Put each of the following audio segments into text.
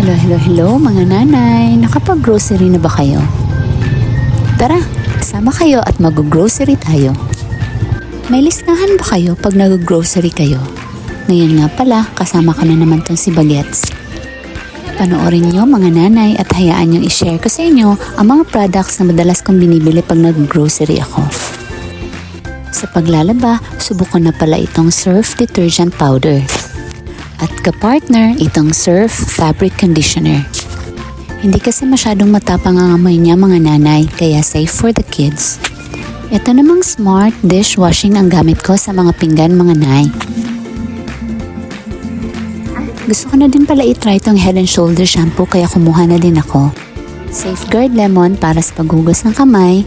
Hello mga nanay, nakapag-grocery na ba kayo? Tara, sama kayo at mag-grocery tayo. May listahan ba kayo pag nag-grocery kayo? Ngayon nga pala, kasama ko na naman tong si Bagets. Panoorin nyo mga nanay at hayaan nyo i-share ko sa inyo ang mga products na madalas kong binibili pag nag-grocery ako. Sa paglalaba, subukan na pala itong Surf Detergent Powder. At kapartner, itong Surf Fabric Conditioner. Hindi kasi masyadong matapang ang amoy niya mga nanay, kaya safe for the kids. Ito namang Smart Dishwashing ang gamit ko sa mga pinggan mga nay. Gusto ko na din pala i-try itong Head and Shoulder shampoo kaya kumuha na din ako. Safeguard Lemon para sa paghugas ng kamay.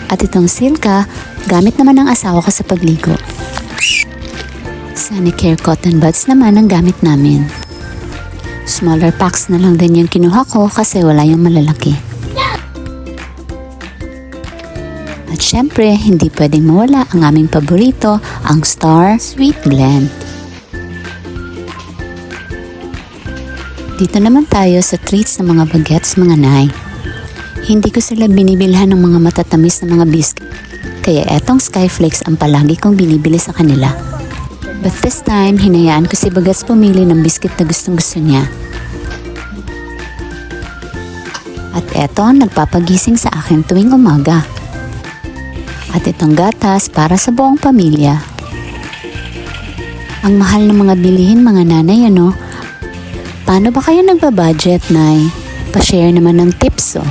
At itong Silka, gamit naman ng asawa ko sa pagligo. Sanicare Cotton Buds naman ang gamit namin. Smaller packs na lang din yung kinuha ko kasi wala yung malalaki. At syempre, hindi pwedeng mawala ang aming paborito, ang Star Sweet Blend. Dito naman tayo sa treats ng mga bagets mga nay. Hindi ko sila binibilhan ng mga matatamis na mga biscuit. Kaya etong Skyflakes ang palagi kong binibili sa kanila. But this time, hinayaan ko si Bagets pumili ng biscuit na gustong gusto niya. At eto ang nagpapagising sa akin tuwing umaga. At itong gatas para sa buong pamilya. Ang mahal ng mga bilihin mga nanay ano? Paano ba kayo nagbabudget, nay? Pa-share naman ng tips oh.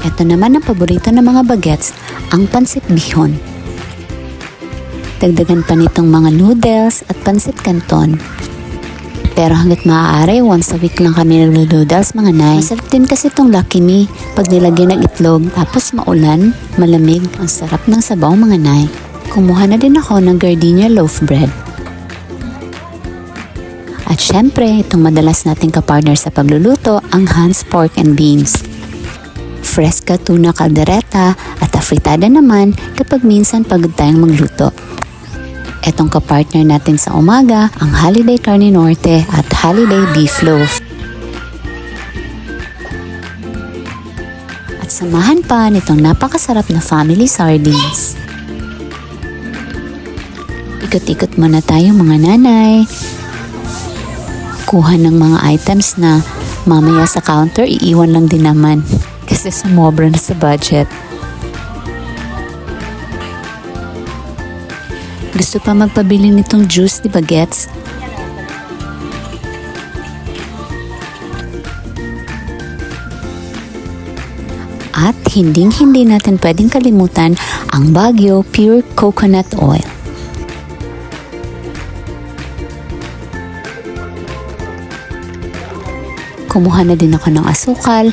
Ito naman ang paborito ng mga bagets, ang pansit bihon. Dagdagan pa nitong mga noodles at pansit canton. Pero hanggat maaari, once a week lang kami naglo-noodles mga nay. Masarap din kasi itong Lucky Me pag nilagyan ng itlog tapos maulan, malamig, ang sarap ng sabaw mga nay. Kumuha na din ako ng gardenia loaf bread. At syempre, itong madalas nating kapartner sa pagluluto, ang Hans Pork and Beans. Fresca tuna caldereta at afritada naman kapag minsan pagod tayong magluto. Etong kapartner natin sa umaga, ang Holiday Carne Norte at Holiday Beef Loaf. At samahan pa nitong napakasarap na family sardines. Ikot-ikot muna tayo mga nanay. Kuha ng mga items na mamaya sa counter iiwan lang din naman kasi sumobra na sa budget. Gusto pa magpabili nitong juice di Bagets? At hindi natin pwedeng kalimutan ang Baguio Pure Coconut Oil. Kumuha na din ako ng asukal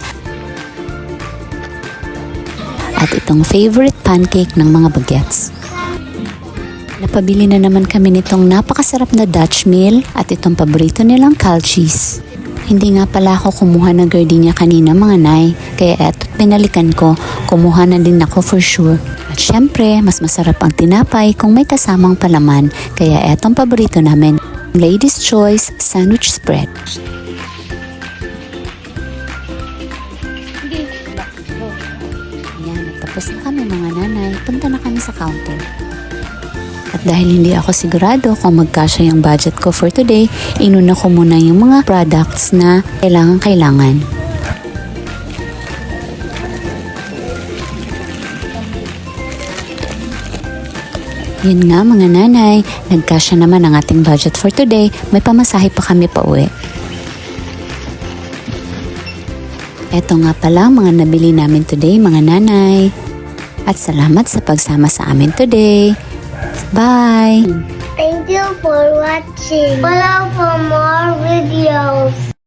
at itong favorite pancake ng mga bagets. Napabili na naman kami nitong napakasarap na Dutch meal at itong paborito nilang cal cheese. Hindi nga pala ako kumuha ng gardenia kanina mga nay, kaya eto't pinalikan ko, kumuha na din ako for sure. At syempre, mas masarap ang tinapay kung may kasamang palaman, kaya etong paborito namin, Ladies Choice Sandwich Spread. Ayan, tapos na kami mga nanay, punta na kami sa counter. At dahil hindi ako sigurado kung magkasya yung budget ko for today, inuna ko muna yung mga products na kailangan. Yun nga mga nanay, nagkasya naman ang ating budget for today, may pamasahe pa kami pa uwi. Eto nga pala mga nabili namin today mga nanay. At salamat sa pagsama sa amin today. Bye! Thank you for watching. Follow for more videos.